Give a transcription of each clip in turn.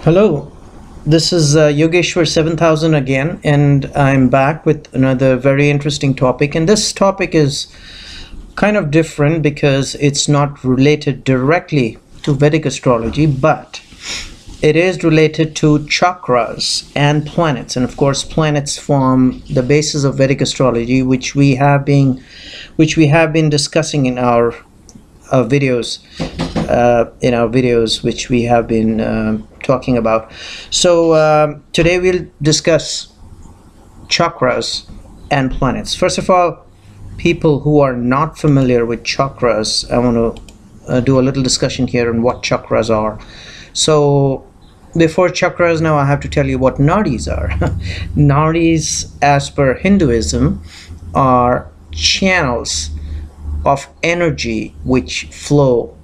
Hello, this is Yogeshwar 7000 again, and I'm back with another very interesting topic. And this topic is kind of different because it's not related directly to Vedic astrology, but it is related to chakras and planets. And of course, planets form the basis of Vedic astrology, which we have been discussing in our videos. Which we have been talking about. So today we'll discuss chakras and planets. First of all, people who are not familiar with chakras, I want to do a little discussion here on what chakras are. So before chakras, now I have to tell you what nadis are. Nadis, as per Hinduism, are channels of energy which flow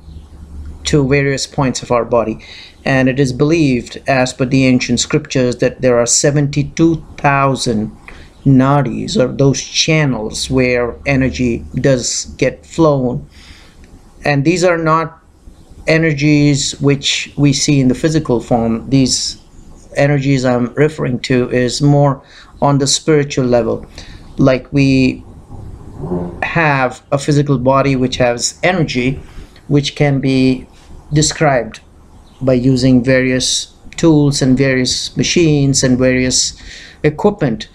to various points of our body, and it is believed, as per the ancient scriptures, that there are 72,000 nadis, or those channels where energy does get flown. And these are not energies which we see in the physical form. These energies I'm referring to is more on the spiritual level. Like we have a physical body which has energy, which can be described by using various tools and various machines and various equipment.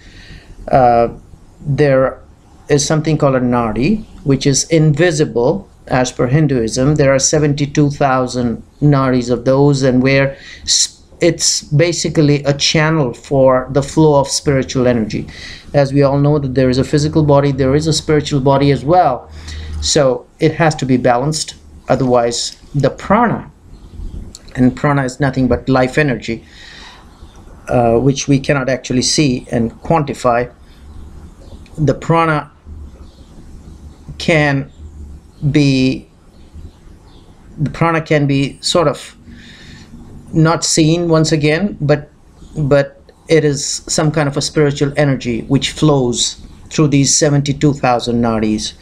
There is something called a nadi, which is invisible as per Hinduism. There are 72,000 nadis of those, and where it's basically a channel for the flow of spiritual energy. As we all know that there is a physical body, there is a spiritual body as well. So it has to be balanced. Otherwise, the prana, and prana is nothing but life energy, which we cannot actually see and quantify. The prana can be sort of not seen once again, but it is some kind of a spiritual energy which flows through these 72,000 nadis.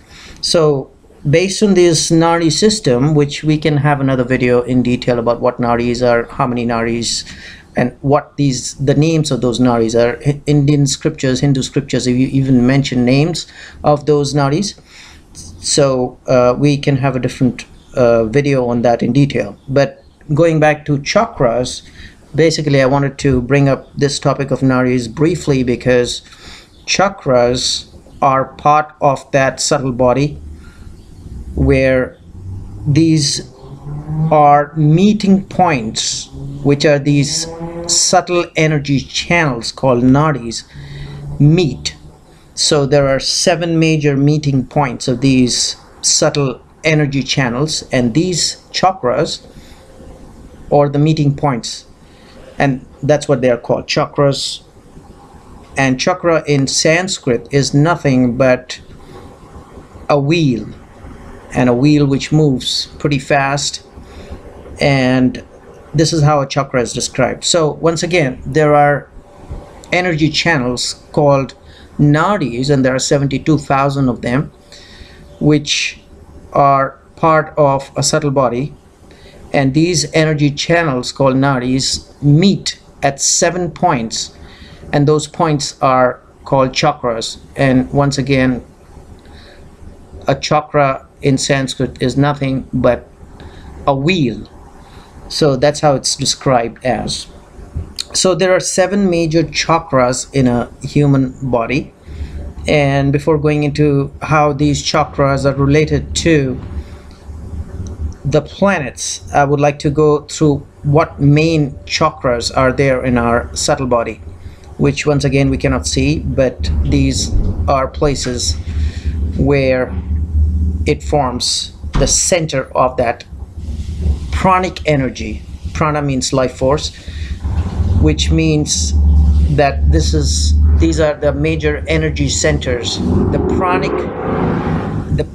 So based on this nadi system, which we can have another video in detail about what nadis are, how many nadis, and what the names of those nadis are. Indian scriptures, Hindu scriptures, if you even mention names of those nadis. So we can have a different video on that in detail. But going back to chakras, basically I wanted to bring up this topic of nadis briefly because chakras are part of that subtle body, where these are meeting points, which are these subtle energy channels called nadis meet. So there are 7 major meeting points of these subtle energy channels, and these chakras are the meeting points, and that's what they are called, chakras. And chakra in Sanskrit is nothing but a wheel, and a wheel which moves pretty fast. And this is how a chakra is described. So once again, there are energy channels called nadis, and there are 72,000 of them, which are part of a subtle body. And these energy channels called nadis meet at 7 points, and those points are called chakras. And once again, a chakra in Sanskrit is nothing but a wheel. So that's how it's described as. So there are 7 major chakras in a human body. And before going into how these chakras are related to the planets, I would like to go through what main chakras are there in our subtle body, which once again we cannot see, but these are places where it forms the center of that pranic energy. Prana means life force, which means that these are the major energy centers, the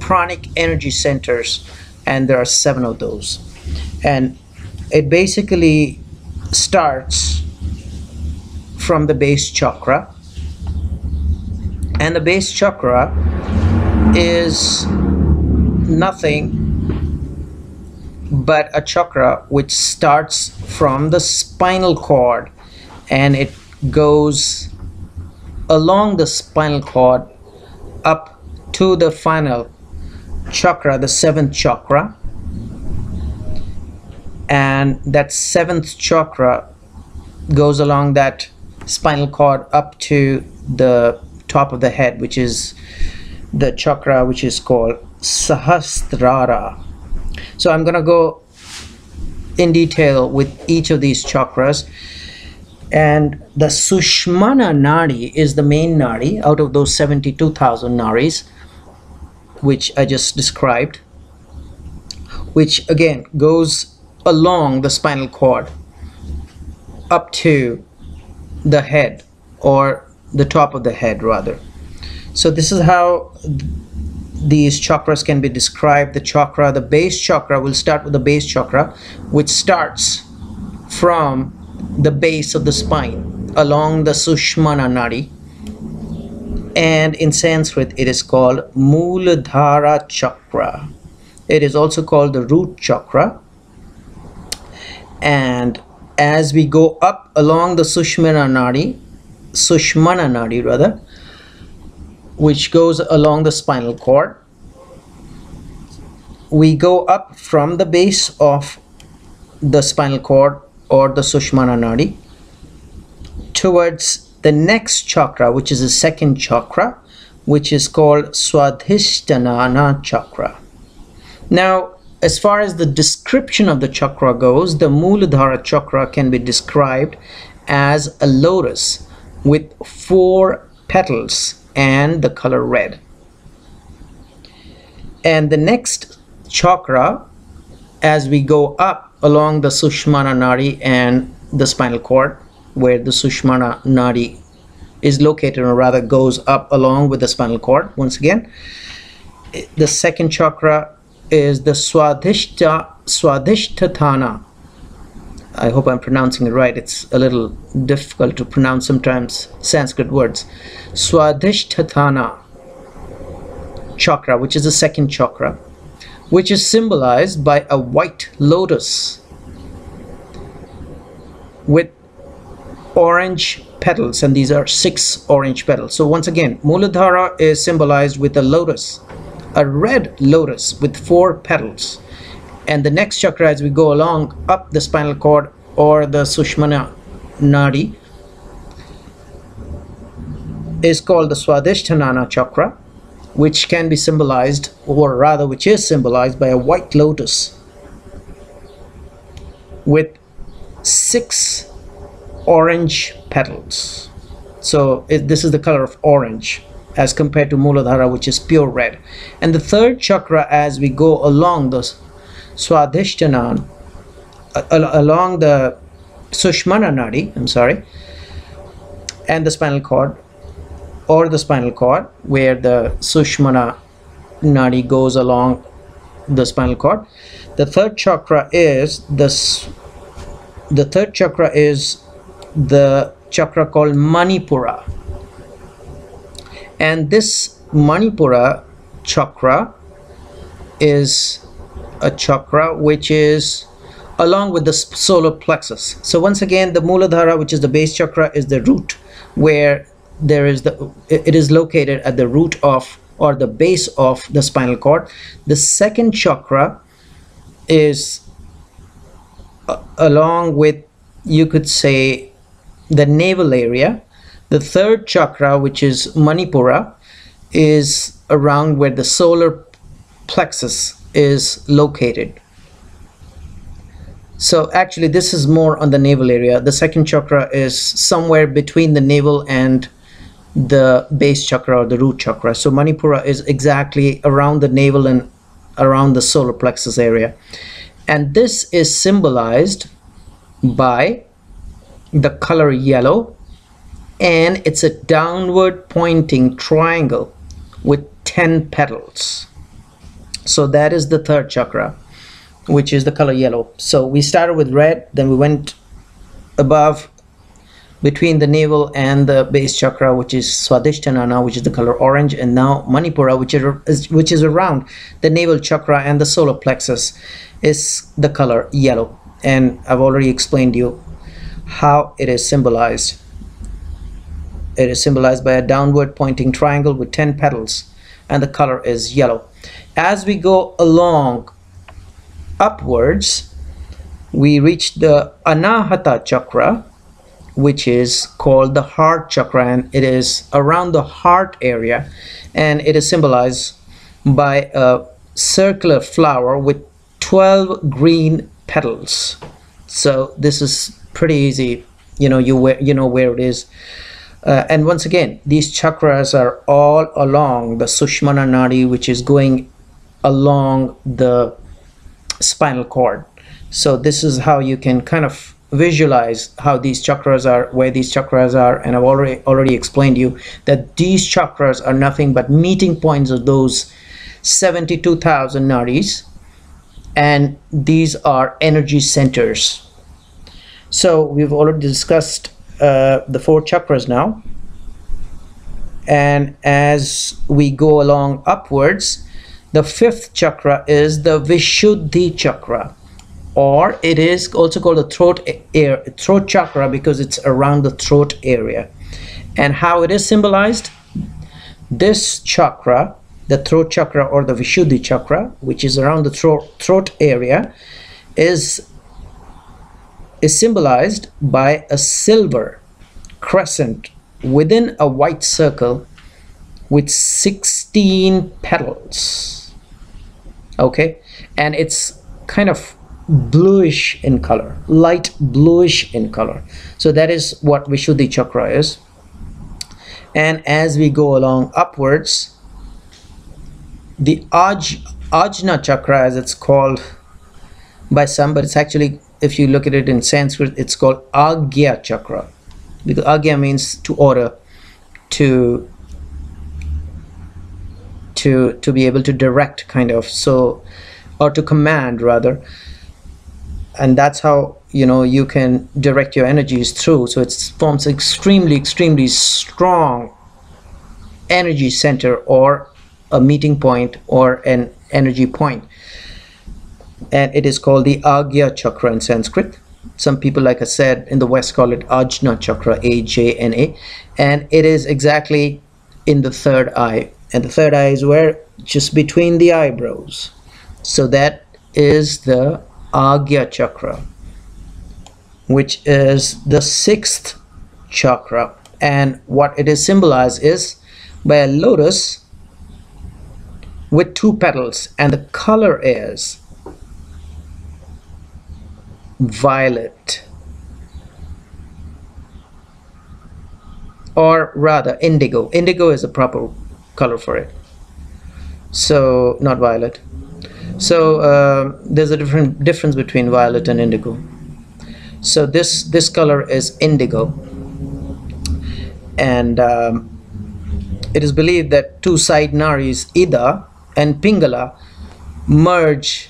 pranic energy centers, and there are 7 of those. And it basically starts from the base chakra, and the base chakra is nothing but a chakra which starts from the spinal cord and it goes along the spinal cord up to the final chakra, the seventh chakra. And that seventh chakra goes along that spinal cord up to the top of the head, which is the chakra which is called Sahasrara. So I'm going to go in detail with each of these chakras. And the Sushmana Nadi is the main Nadi out of those 72,000 Nadis which I just described, which again goes along the spinal cord up to the head, or the top of the head rather. So this is how these chakras can be described. The chakra, the base chakra, will start with the base chakra, which starts from the base of the spine along the Sushmana Nadi, and in Sanskrit it is called Mooladhara Chakra. It is also called the root chakra. And as we go up along the Sushmana Nadi rather, which goes along the spinal cord, we go up from the base of the spinal cord or the Sushmana Nadi towards the next chakra, which is the second chakra, which is called Swadisthana Chakra. Now, as far as the description of the chakra goes, the Mooladhara Chakra can be described as a lotus with 4 petals and the color red. And the next chakra, as we go up along the Sushmana Nadi and the spinal cord, where the Sushmana Nadi is located, or rather goes up along with the spinal cord once again, the second chakra is the Swadisthana. I hope I'm pronouncing it right. It's a little difficult to pronounce sometimes, Sanskrit words. Swadisthana Chakra, which is the second chakra, which is symbolized by a white lotus with orange petals, and these are 6 orange petals. So once again, Mooladhara is symbolized with a lotus, a red lotus with 4 petals. And the next chakra, as we go along up the spinal cord or the Sushmana Nadi, is called the Swadisthana Chakra, which can be symbolized, or rather which is symbolized by a white lotus with 6 orange petals. So this is the color of orange as compared to Mooladhara, which is pure red. And the third chakra, as we go along the Swadhisthana, along the Sushmana Nadi, and the spinal cord, or the spinal cord, where the Sushmana Nadi goes along the spinal cord. The third chakra is the chakra called Manipura. And this Manipura chakra is a chakra which is along with the solar plexus. So once again, the Mooladhara, which is the base chakra, is the root, where it is located at the root of, or the base of, the spinal cord. The second chakra is along with, you could say, the navel area. The third chakra, which is Manipura, is around where the solar plexus is located. So actually this is more on the navel area. The second chakra is somewhere between the navel and the base chakra, or the root chakra. So Manipura is exactly around the navel and around the solar plexus area. And this is symbolized by the color yellow, and it's a downward pointing triangle with 10 petals. So that is the third chakra, which is the color yellow. So we started with red, then we went above between the navel and the base chakra, which is Swadisthana now, which is the color orange, and now Manipura, which is around the navel chakra and the solar plexus, is the color yellow. And I've already explained you how it is symbolized. It is symbolized by a downward pointing triangle with 10 petals, and the color is yellow. As we go along upwards, we reach the Anahata Chakra, which is called the Heart Chakra, and it is around the heart area, and it is symbolized by a circular flower with 12 green petals. So this is pretty easy, you know where it is. And once again, these chakras are all along the Sushmana Nadi, which is going along the spinal cord. So this is how you can kind of visualize how these chakras are, where these chakras are. And I've already explained you that these chakras are nothing but meeting points of those 72,000 nadis, and these are energy centers. So we've already discussed the 4 chakras now, and as we go along upwards, the 5th chakra is the Vishuddhi Chakra, or it is also called the throat chakra because it's around the throat area. And how it is symbolized, this chakra, the throat chakra or the Vishuddhi Chakra, which is around the throat area, is symbolized by a silver crescent within a white circle with 16 petals. Okay, and it's kind of bluish in color, light bluish in color. So that is what Vishuddhi Chakra is. And as we go along upwards, the Ajna Chakra, as it's called by some, but it's actually, if you look at it in Sanskrit, it's called Agya Chakra, because Agya means to order, to be able to direct, kind of, so, or to command rather. And that's how you can direct your energies through. So it forms extremely strong energy center, or a meeting point, or an energy point. And it is called the Agya Chakra in Sanskrit. Some people, like I said, in the West call it Ajna Chakra, A-J-N-A, and it is exactly in the third eye. And the third eye is where? Just between the eyebrows. So that is the Agya Chakra, which is the 6th chakra. And what it is symbolized is by a lotus with 2 petals, and the color is violet, or rather indigo. Indigo is a proper color for it, so not violet. So there's a difference between violet and indigo. So this color is indigo, and it is believed that 2 side naris, Ida and Pingala, merge,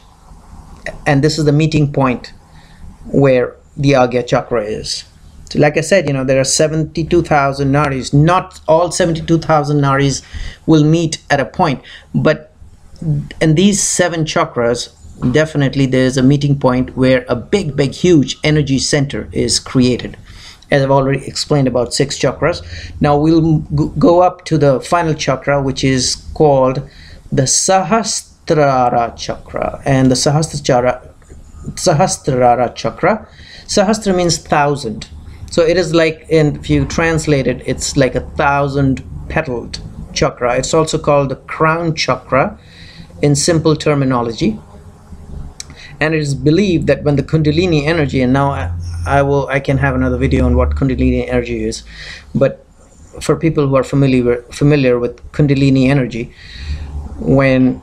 and this is the meeting point where the Agya Chakra is. So like I said, there are 72,000 naris. Not all 72,000 naris will meet at a point, but in these 7 chakras, definitely there's a meeting point where a big huge energy center is created, as I've already explained about 6 chakras. Now we'll go up to the final chakra, which is called the Sahasrara Chakra. And the Sahasrara Chakra, Sahasra means 1,000. So it is like, if you translate it, it's like 1,000 petaled chakra. It's also called the crown chakra in simple terminology. And it is believed that when the Kundalini energy, and now I can have another video on what Kundalini energy is, but for people who are familiar with Kundalini energy, when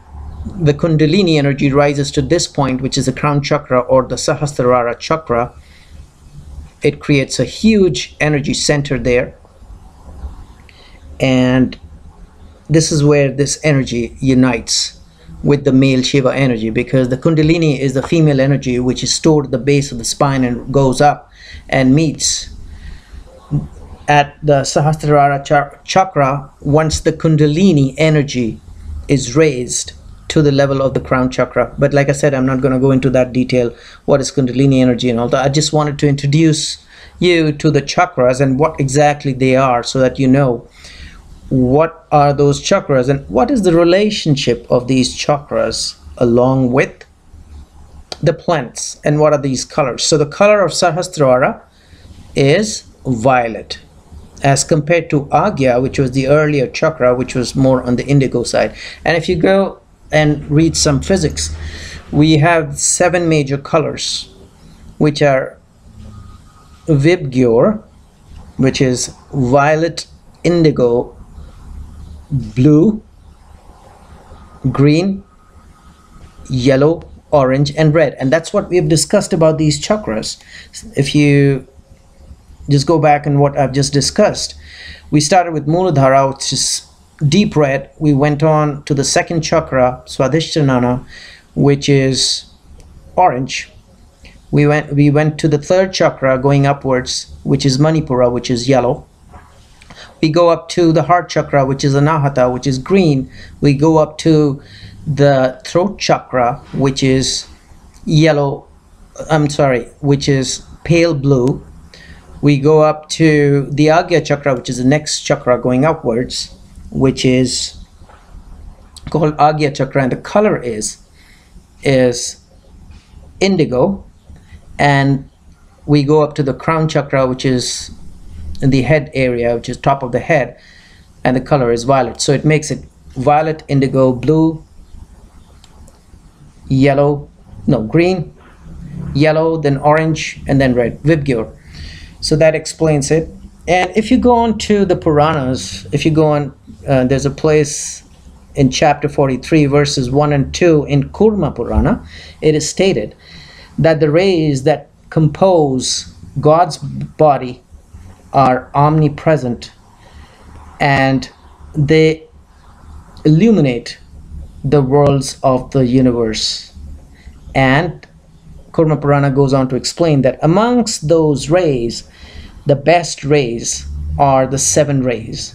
the Kundalini energy rises to this point, which is the crown chakra or the Sahasrara Chakra, it creates a huge energy center there, and this is where this energy unites with the male Shiva energy, because the Kundalini is the female energy which is stored at the base of the spine and goes up and meets at the Sahasrara Chakra, once the Kundalini energy is raised to the level of the crown chakra. But like I said, I'm not going to go into that detail, what is Kundalini energy and all that. I just wanted to introduce you to the chakras and what exactly they are, so that you know what are those chakras and what is the relationship of these chakras along with the planets, and what are these colors. So the color of Sahasrara is violet, as compared to Agya, which was the earlier chakra, which was more on the indigo side. And if you go and read some physics, we have 7 major colors, which are Vibgyor, which is violet, indigo, blue, green, yellow, orange, and red. And that's what we've discussed about these chakras. If you just go back and what I've just discussed, we started with Mooladhara, which is deep red. We went on to the second chakra, Swadisthana, which is orange. We went to the third chakra going upwards, which is Manipura, which is yellow. We go up to the Heart Chakra, which is Anahata, which is green. We go up to the Throat Chakra, which is which is pale blue. We go up to the Agya Chakra, which is the next chakra going upwards, which is called Agya Chakra, and the color is indigo. And we go up to the Crown Chakra, which is in the head area, which is top of the head, and the color is violet. So it makes it violet, indigo, blue, yellow, no, green, yellow, then orange, and then red, Vibgyor. So that explains it. And if you go on to the Puranas, if you go on, there's a place in chapter 43, verses 1 and 2 in Kurma Purana, it is stated that the rays that compose God's body are omnipresent, and they illuminate the worlds of the universe. And Kurma Purana goes on to explain that amongst those rays, the best rays are the 7 rays,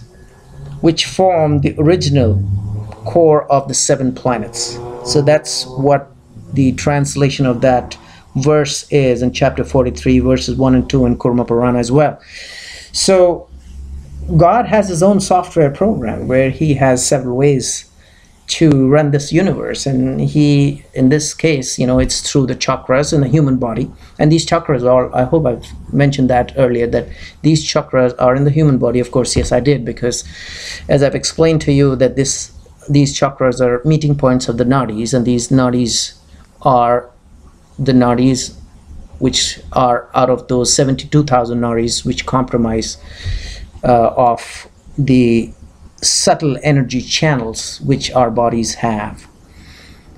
which form the original core of the 7 planets. So that's what the translation of that verse is in chapter 43, verses 1 and 2 in Kurma Purana as well. So God has his own software program where he has several ways to run this universe, and he, in this case, it's through the chakras in the human body. And these chakras are, I hope I've mentioned that earlier, that these chakras are in the human body. Of course, yes, I did, because as I've explained to you that these chakras are meeting points of the nadis, and these nadis are the nadis which are out of those 72,000 nadis which comprise of the subtle energy channels which our bodies have.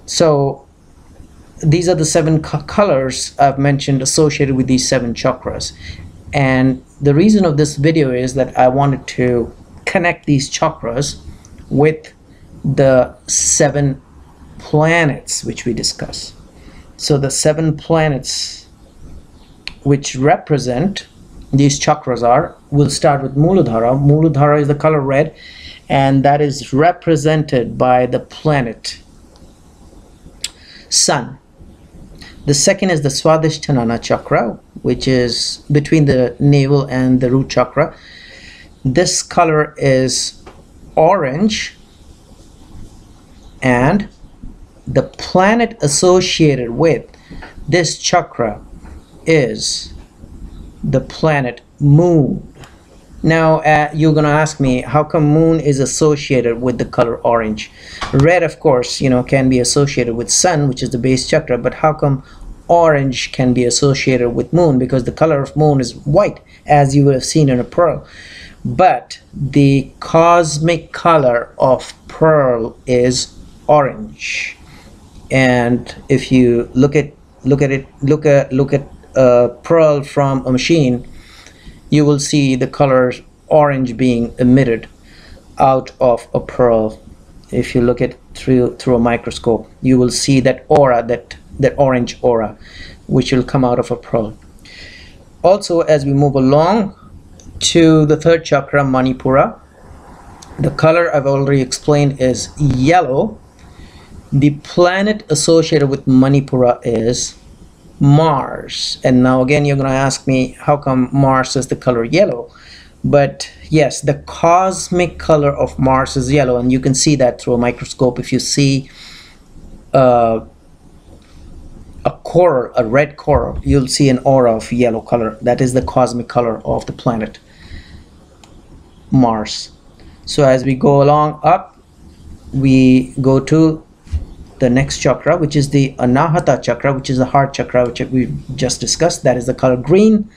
So these are the 7 colors I've mentioned associated with these 7 chakras. And the reason of this video is that I wanted to connect these chakras with the 7 planets which we discuss. So the 7 planets which represent these chakras are, we'll start with Mooladhara. Mooladhara is the color red, and that is represented by the planet Sun. The second is the Swadisthana Chakra, which is between the navel and the root chakra. This color is orange, and the planet associated with this chakra is the planet Moon. Now you're gonna ask me, how come Moon is associated with the color orange? Red, of course, can be associated with Sun, which is the base chakra, but how come orange can be associated with Moon? Because the color of Moon is white, as you would have seen in a pearl, but the cosmic color of pearl is orange. And if you look at a pearl from a machine, you will see the color orange being emitted out of a pearl. If you look at through a microscope, you will see that aura, that orange aura, which will come out of a pearl. Also, as we move along, to the third chakra, Manipura. The color I've already explained is yellow. The planet associated with Manipura is Mars. And now again, you're going to ask me, how come Mars is the color yellow? But yes, the cosmic color of Mars is yellow, and you can see that through a microscope. If you see a coral, a red coral, you'll see an aura of yellow color. That is the cosmic color of the planet Mars. So as we go along up, we go to the next chakra, which is the Anahata Chakra, which is the Heart Chakra, which we just discussed. That is the color green.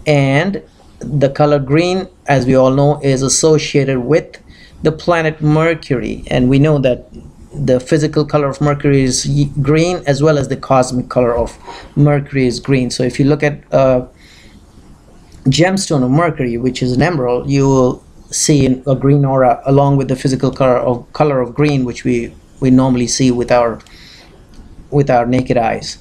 And the color green, as we all know, is associated with the planet Mercury. And we know that the physical color of Mercury is green, as well as the cosmic color of Mercury is green. So if you look at a gemstone of Mercury, which is an emerald, you will see a green aura along with the physical color of green, which we normally see with our naked eyes.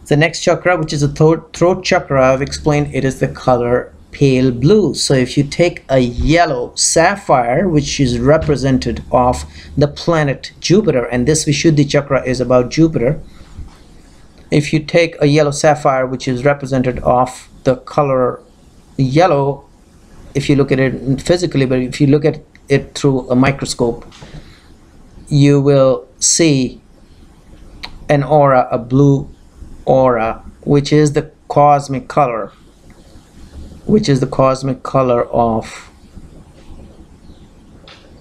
The next chakra, which is the throat chakra, I've explained it is the color pale blue. So if you take a yellow sapphire, which is represented of the planet Jupiter, and this Vishuddhi chakra is about Jupiter. If you take a yellow sapphire, which is represented of the color yellow, if you look at it physically, but if you look at it through a microscope, you will see an aura, a blue aura, which is the cosmic color,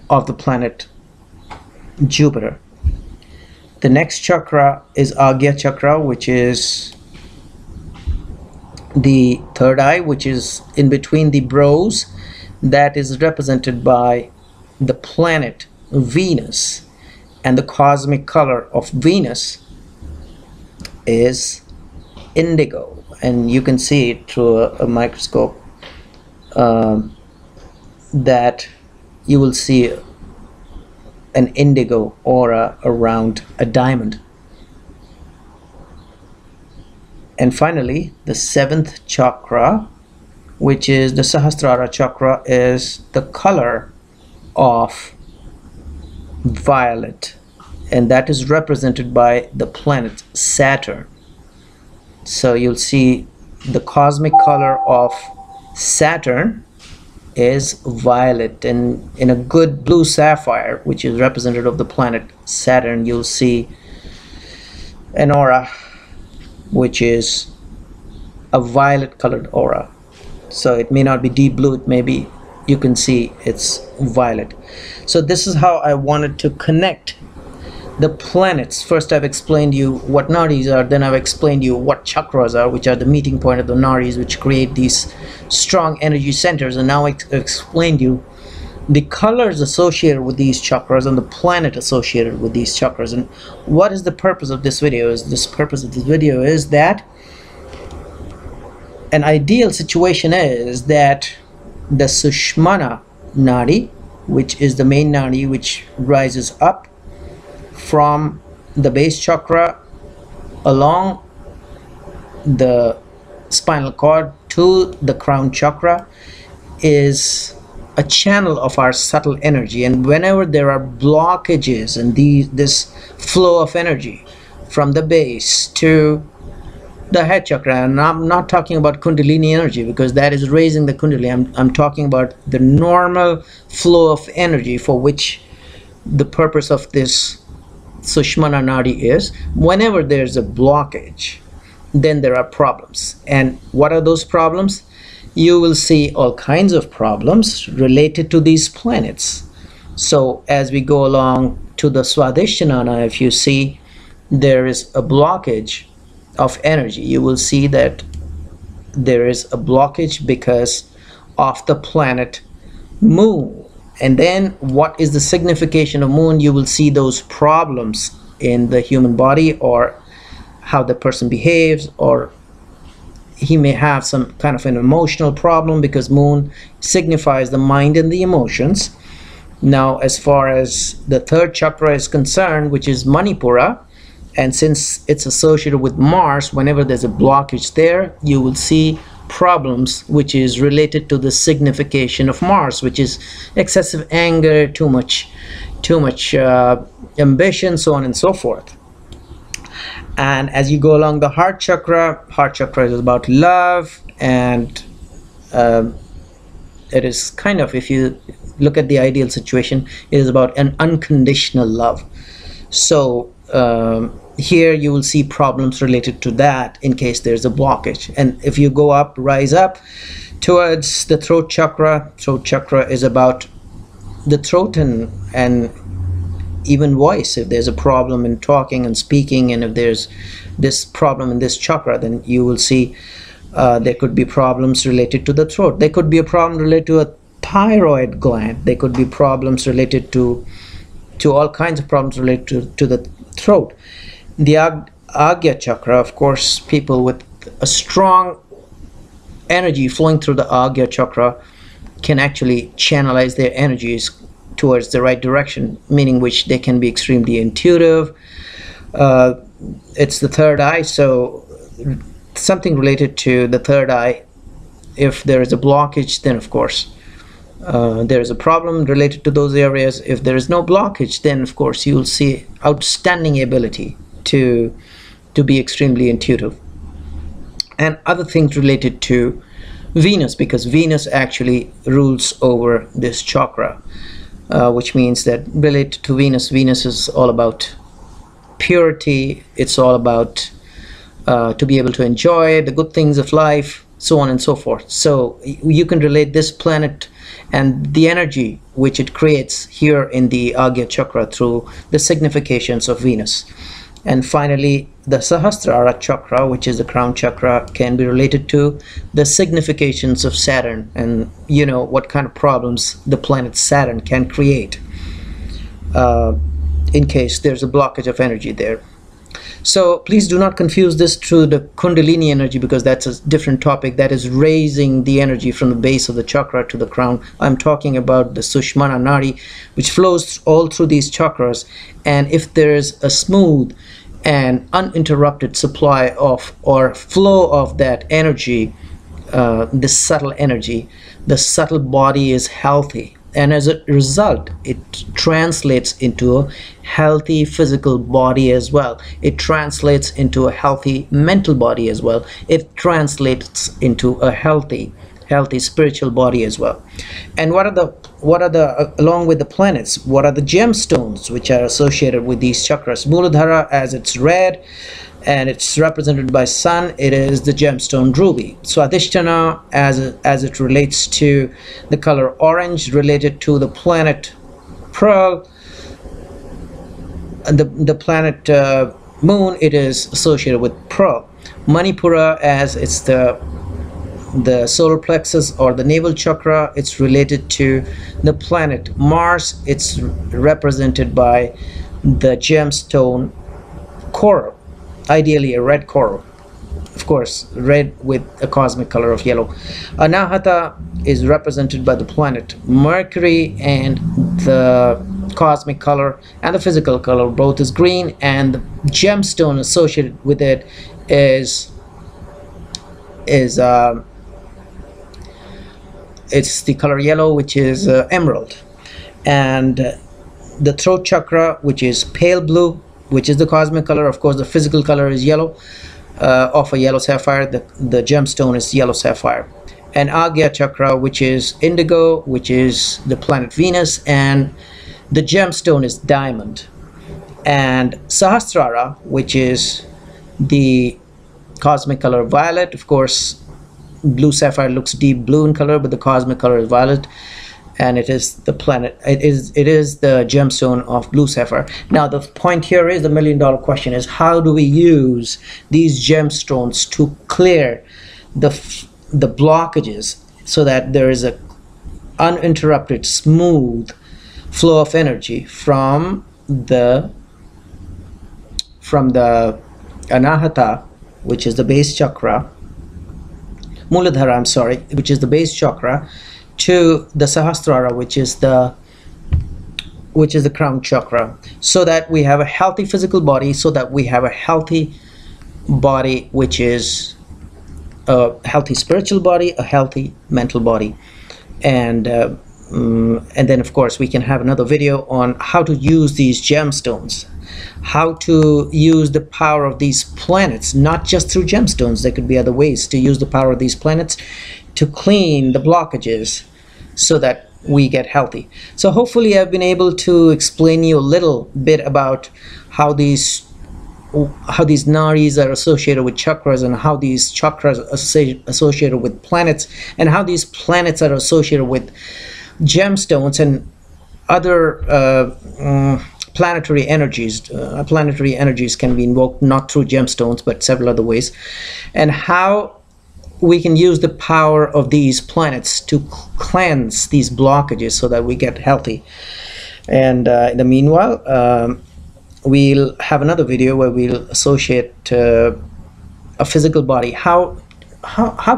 of the planet Jupiter. The next chakra is Agya Chakra, which is the third eye, which is in between the brows. That is represented by the planet Venus, and the cosmic color of Venus is indigo, and you can see it through a microscope, that you will see an indigo aura around a diamond. And finally, the seventh chakra, which is the Sahasrara Chakra, is the color of violet, and that is represented by the planet Saturn. So you'll see the cosmic color of Saturn is violet, and in a good blue sapphire, which is representative of the planet Saturn, you'll see an aura which is a violet colored aura. So it may not be deep blue, it may be, you can see it's violet. So this is how I wanted to connect the planets. First I've explained you what nadis are, then I've explained you what chakras are, which are the meeting point of the nadis, which create these strong energy centers, and now I explained you the colors associated with these chakras and the planet associated with these chakras. And what is the purpose of this video? Is that an ideal situation is that the Sushmana Nadi, which is the main nadi which rises up from the base chakra along the spinal cord to the crown chakra, is a channel of our subtle energy. And whenever there are blockages in this flow of energy from the base to the head chakra, and I'm not talking about Kundalini energy because that is raising the Kundalini, I'm talking about the normal flow of energy for which the purpose of this Sushmana Nadi is. Whenever there's a blockage, then there are problems. And what are those problems? You will see all kinds of problems related to these planets. So as we go along to the Swadisthana, if you see there is a blockage of energy, you will see that there is a blockage because of the planet Moon. And then what is the signification of Moon? You will see those problems in the human body, or how the person behaves, or he may have some kind of an emotional problem, because Moon signifies the mind and the emotions. Now as far as the third chakra is concerned, which is Manipura, and since it's associated with Mars, whenever there's a blockage there, you will see problems which is related to the signification of Mars, which is excessive anger, too much ambition, so on and so forth. And as you go along the heart chakra is about love, and it is kind of, if you look at the ideal situation, it is about an unconditional love. So here you will see problems related to that in case there's a blockage. And if you go up, rise up towards the throat chakra is about the throat and even voice. If there's a problem in talking and speaking, and if there's this problem in this chakra, then you will see there could be problems related to the throat. There could be a problem related to a thyroid gland. There could be problems related to all kinds of problems related to the throat. The Agya Chakra, of course, people with a strong energy flowing through the Agya Chakra can actually channelize their energies towards the right direction, meaning which they can be extremely intuitive. It's the third eye, so something related to the third eye. If there is a blockage, then of course there is a problem related to those areas. If there is no blockage, then of course you will see outstanding ability to be extremely intuitive. And other things related to Venus, because Venus actually rules over this chakra, which means that related to Venus is all about purity. It's all about to be able to enjoy the good things of life, so on and so forth. So you can relate this planet and the energy which it creates here in the Agya Chakra through the significations of Venus. And finally, the Sahasrara Chakra, which is the crown chakra, can be related to the significations of Saturn, and you know what kind of problems the planet Saturn can create in case there's a blockage of energy there. So please do not confuse this to the Kundalini energy, because that's a different topic. That is raising the energy from the base of the chakra to the crown. I'm talking about the Sushmana Nadi, which flows all through these chakras. And if there's a smooth and uninterrupted supply of or flow of that energy, this subtle energy, the subtle body is healthy. And as a result, it translates into a healthy physical body as well. It translates into a healthy mental body as well. It translates into a healthy spiritual body as well. And what are the along with the planets, what are the gemstones which are associated with these chakras? Mooladhara, as it's red and it's represented by sun, it is the gemstone ruby. Swadisthana, as it relates to the color orange, related to the planet pearl, and the planet moon, it is associated with pearl. Manipura, as it's the solar plexus or the navel chakra, it's related to the planet Mars. It's represented by the gemstone coral, ideally a red coral, of course red with a cosmic color of yellow. Anahata is represented by the planet Mercury, and the cosmic color and the physical color both is green, and the gemstone associated with it is it's the color yellow, which is emerald. And the throat chakra, which is pale blue, which is the cosmic color. Of course, the physical color is yellow, of a yellow sapphire. The gemstone is yellow sapphire. And Agya Chakra, which is indigo, which is the planet Venus, and the gemstone is diamond. And Sahasrara, which is the cosmic color violet. Of course, blue sapphire looks deep blue in color, but the cosmic color is violet, and it is the planet, it is the gemstone of blue sapphire. Now the point here is, the million-dollar question is, how do we use these gemstones to clear the blockages so that there is a uninterrupted smooth flow of energy from the Anahata, which is the base chakra, Mooladhara, I'm sorry, which is the base chakra, to the Sahasrara, which is the crown chakra, so that we have a healthy physical body, so that we have a healthy body which is a healthy spiritual body, a healthy mental body. And then of course we can have another video on how to use these gemstones, how to use the power of these planets, not just through gemstones. There could be other ways to use the power of these planets to clean the blockages so that we get healthy. So hopefully I've been able to explain you a little bit about how these nadis are associated with chakras, and how these chakras are associated with planets, and how these planets are associated with gemstones and other planetary energies. Planetary energies can be invoked not through gemstones but several other ways, and how we can use the power of these planets to cleanse these blockages so that we get healthy. And in the meanwhile, we'll have another video where we'll associate a physical body. How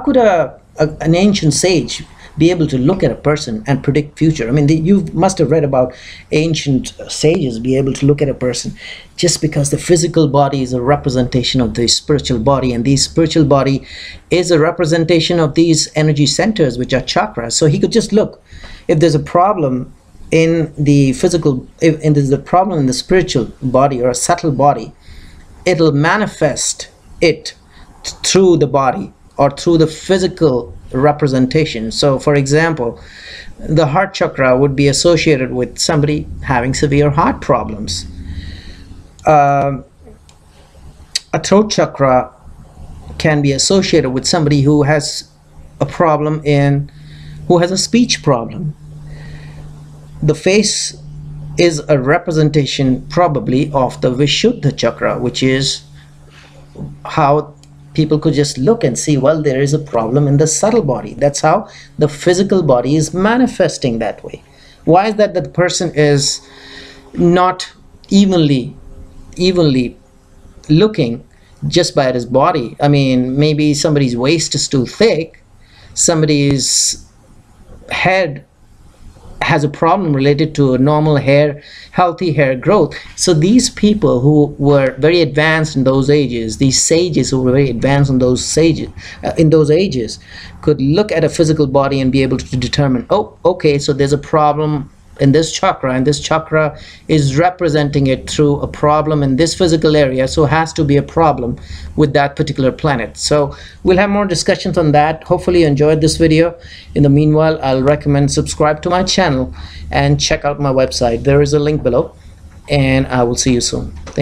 could an ancient sage be able to look at a person and predict future? I mean, you must have read about ancient sages be able to look at a person, just because the physical body is a representation of the spiritual body, and the spiritual body is a representation of these energy centers, which are chakras. So he could just look. If there's a problem in the physical, if there's a problem in the spiritual body or a subtle body, it'll manifest it through the body or through the physical representation. So for example, the heart chakra would be associated with somebody having severe heart problems. A throat chakra can be associated with somebody who has a problem who has a speech problem. The face is a representation probably of the Vishuddha chakra, which is how people could just look and see, well, there is a problem in the subtle body. That's how the physical body is manifesting that way. Why is that the person is not evenly looking just by his body? I mean, maybe somebody's waist is too thick, somebody's head has a problem related to a normal healthy hair growth. So these people who were very advanced in those ages, these sages who were very advanced in those ages, could look at a physical body and be able to determine, oh, okay, so there's a problem in this chakra, and this chakra is representing it through a problem in this physical area, so has to be a problem with that particular planet. So we'll have more discussions on that. Hopefully you enjoyed this video. In the meanwhile, I'll recommend subscribe to my channel and check out my website. There is a link below, and I will see you soon. Thank you.